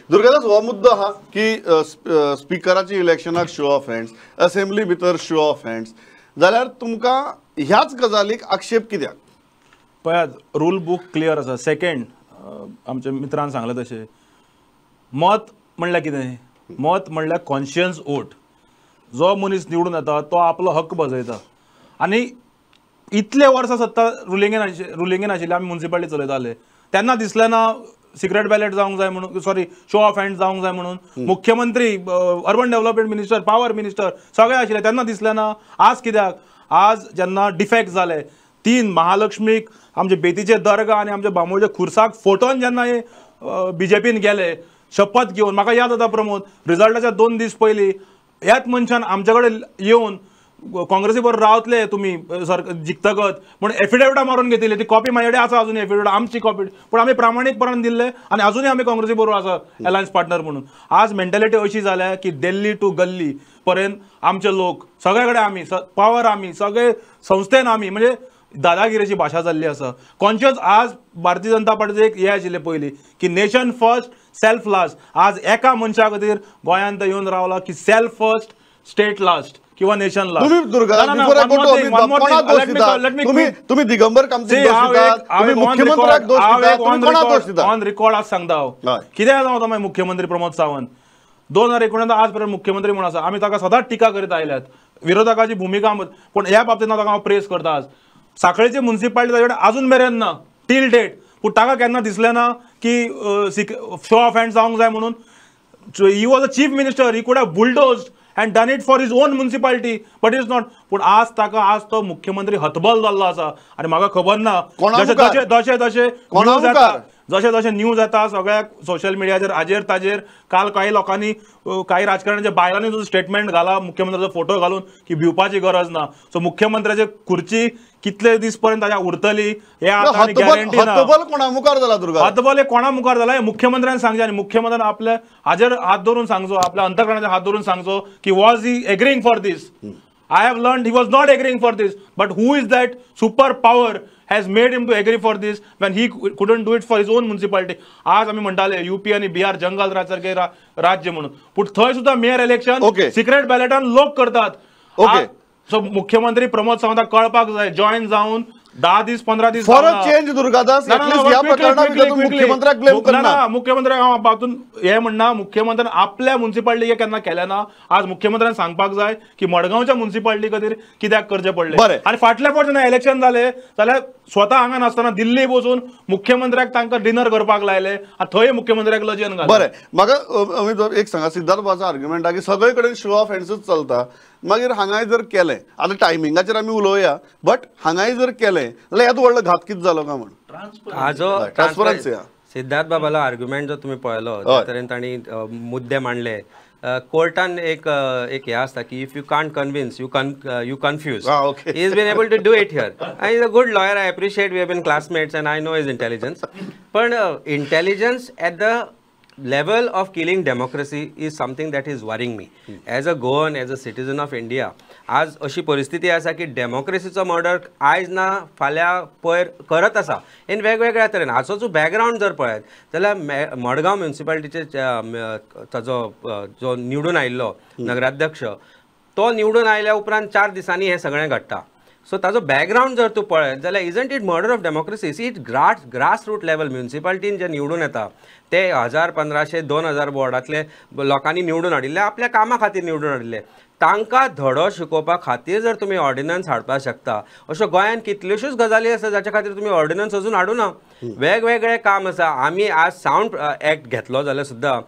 दुर्गादास हो मुद्दो आहा की स्पीकराची इलेक्शनाक शो ऑफ हँड्स, असेंब्ली भितर शो ऑफ हँड्स, जाल्यार तुमकां ह्याच गजालीक आक्षेप कित्याक? पळयात, रूल बुक क्लियर आसा. सेकंड, आमच्या मित्रान सांगलें तशें मत म्हणल्यार कितें? मत म्हणल्यार कॉन्शियन्स वोट. जो मनीस निवडून येता तो आपलो हक्क बजयता. आनी इतले वर्सां सत्ता रुलिंगेन आशिल्ले, आमी म्युनिसिपालिटी चलयताले तेन्ना दिसलें ना सिक्रेट बॅलेट जावंक जाय म्हणून, सॉरी शो ऑफ हँड्स जावंक जाय म्हणून. मुख्यमंत्री, urban development minister, power minister सगळे आशिल्ले तेन्ना दिसलें ना. आज कित्याक? आज जेन्ना डिफेक्ट जाले, 3 महालक्ष्मीक आमचे बेतीचे दर्गा आनी आमच्या बांबोळच्या खुर्साक फोटोन जेन्ना हे बीजेपीन गेले शपथ घेवन, म्हाका याद जाता प्रमोद, रिजल्टाच्या 2 दीस पयलीं ह्याच मनशान आमचे कडेन येवन काँग्रेसी बरोबर रावतले तुमी जिखतगत म्हणून एफिडेविटां मारून घेतिल्ली. ती कॉपी म्हाजे कडेन आसा अजून एफिडेविट, आमची कॉपी, पूण आमी प्रामाणीकपणान दिल्ले आनी अजूनय आमी काँग्रेसी बरोबर आसा अलायन्स पार्टनर म्हणून. आज मेंटॅलिटी अशी जाल्या की दिल्ली टू गल्ली पर्यंत आमचे लोक सगळे कडेन आमी, पॉवर आमी, सगळे संस्थेन आमी, म्हणजे दादागिरीची भाशा जाल्ली आसा. कॉन्शियस आज भारतीय जनता पार्टीचे एक हे आशिल्ले पयलीं की नेशन फर्स्ट सेल्फ लास्ट. आज एका मनशा खातीर गोंयांत येवन रावला की सेल्फ फर्स्ट स्टेट लास्ट किंवा नेशन लास्ट. तुम्ही दिगंबर कामतीक ऑन रिकॉर्ड आज सांगता हांव कित्याक जावं मागीर मुख्यमंत्री प्रमोद सावंत 2019 आज पर्यंत मुख्यमंत्री म्हणून आसा. आमी ताका सदांच टिका करीत आयल्यात, विरोधकाची भुमिका, पण ह्या बाबतींत ताका हांव प्रेस करता. आज सांखळेची म्युनिसिपालिटी ताचे कडेन अजून मेरेन ना टील डेट, पूण ताका केन्ना दिसलें ना की शो ऑफ हँड्स जावंक जाय म्हणून. He was a chief minister, he could have bulldozed and done it for his own municipality, but it's not. पण आज तो मुख्यमंत्री हतबल जाल्लो आसा आनी म्हाका खबर ना जशे न्यूज येता सगळ्या सोशल मिडियाचेर हाजेर ताजेर. काल काही लोकांनी, काही राजकारण्याच्या बायलांनी जो स्टेटमेंट घाला मुख्यमंत्र्याचो फोटो घालून की भिवपाची गरज ना. सो मुख्यमंत्र्याची खुर्ची कितले दीस पर्यंत ताच्या उरतली हे आता गॅरंटी ना. हतबल हे कोणा मुखार जाला हे मुख्यमंत्र्यान सांगचे आनी मुख्यमंत्र्यान आपल्या हाजेर हात धरून सांगचो, आपल्या अंतकरणाचेर हात धरून सांगचो की was he agreeing for this. I have learned he was not agreeing for this, but who is that superpower has made him to agree for this when he couldn't do it for his own municipality? आज आम्ही म्हणटाले UP आणि बिहार जंगल राज सारखे राज्य म्हणून, पण थंय सुद्धा मेयर इलेक्शन सिक्रेट बॅलेटान लोक करतात. सो मुख्यमंत्री प्रमोद सावंताक कळपाक जाय, जॉईन जाऊन 10 दीस 15 दीस फॉर अ चेंज. दुर्गादास मुख्यमंत्र्याक ब्लेम करना. मुख्यमंत्र्याक हांव हातून हे म्हणना, मुख्यमंत्र्यान आपल्या म्युनिसिपालिटीक केन्ना केलें ना. आज मुख्यमंत्र्यान सांगपाक जाय की मडगांवच्या म्युनिसिपालिटी खातीर कित्याक करचें पडलें. आनी फाटल्या फावट जेन्ना इलेक्शन जालें जाल्यार स्वता हांगा नासतना दिल्ली बसून मुख्यमंत्र्याक तांकां डिनर करपाक लायले आनी थंय मुख्यमंत्र्याक लजन घातलें. बरें, म्हाका एक सांगा, सिद्धार्थ बाबाचो आर्ग्युमेंट आहा की सगळे कडेन शो ऑफ हँड्सच चलता. मागीर हांगाय जर केलें, आतां टायमिंगाचेर आमी उलोवया, बट हांगाय जर केलें जाल्यार येदो व्हडलो घात कितें जालो काय म्हणून हाजो ट्रान्सपरन्सी. सिद्धार्थ बाबालो आर्ग्युमेंट जो तुम्ही पळयलो त्या तरेन तांणी मुद्दे मांडले. कोर्टान एक हे आसता की if you can't convince you confuse. He is been able to do it here. I is a good lawyer, I appreciate, we have been classmates and I know his intelligence. पण intelligence at the level of killing democracy is something that is worrying me as a Goan, as a citizen of India. आज अशी परिस्थिती आसा की डेमोक्रेसीचो murder आयज ना फाल्यां पयर करत आसा इन वेगवेगळ्या तरेन. हाचो जो बॅकग्रावंड जर पळयत जाल्यार मडगांव म्युनिसिपालिटीचे ताजो जो निवडून आयिल्लो नगराध्यक्ष, तो निवडून आयल्या उपरांत 4 दिसांनी हे सगळें घडटा. सो ताजो बॅकग्रावंड जर तूं पळयत जाल्यार isn't it murder of democracy. See it grass root level म्युनिसिपालिटीन जे निवडून येता ते 1000, 1500, 2000 वॉर्डांतले लोकांनी निवडून हाडिल्ले, आपल्या कामा खातीर निवडून हाडिल्ले. तांकां धडो शिकोवपा खातीर जर तुमी ऑर्डिनन्स हाडपाक शकता, अश्यो गोंयांत कितल्योश्योच गजाली आसा जाच्या खातीर तुमी ऑर्डिनन्स अजून हाडूं ना. वेगवेगळे काम आसा. आमी आज सावंड एक्ट घेतलो जाल्यार सुद्दां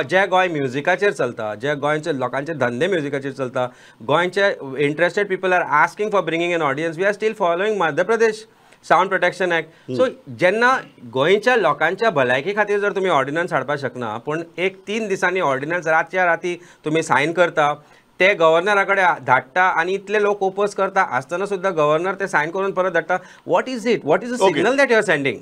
जे गोंय म्युझिकाचेर चलता, जे गोंयचे लोकांचे धंदे म्युझिकाचेर चलता, गोंयचे interested people are asking for bringing an audience. We are still following Madhya Pradesh sound protection act. So जेन्ना गोंयच्या लोकांच्या भलायकी खातीर जर तुमी ऑर्डिनन्स हाडपाक शकना, पूण एक 3 दिसांनी ऑर्डिनन्स रातच्या राती तुमी सायन करता, ते गव्हर्नरा कडेन धाडटा आनी इतले लोक ओपोज करता आसतना सुद्दां गव्हर्नर ते सायन करून परत धाडटा. What is it? What is the signal that you are sending?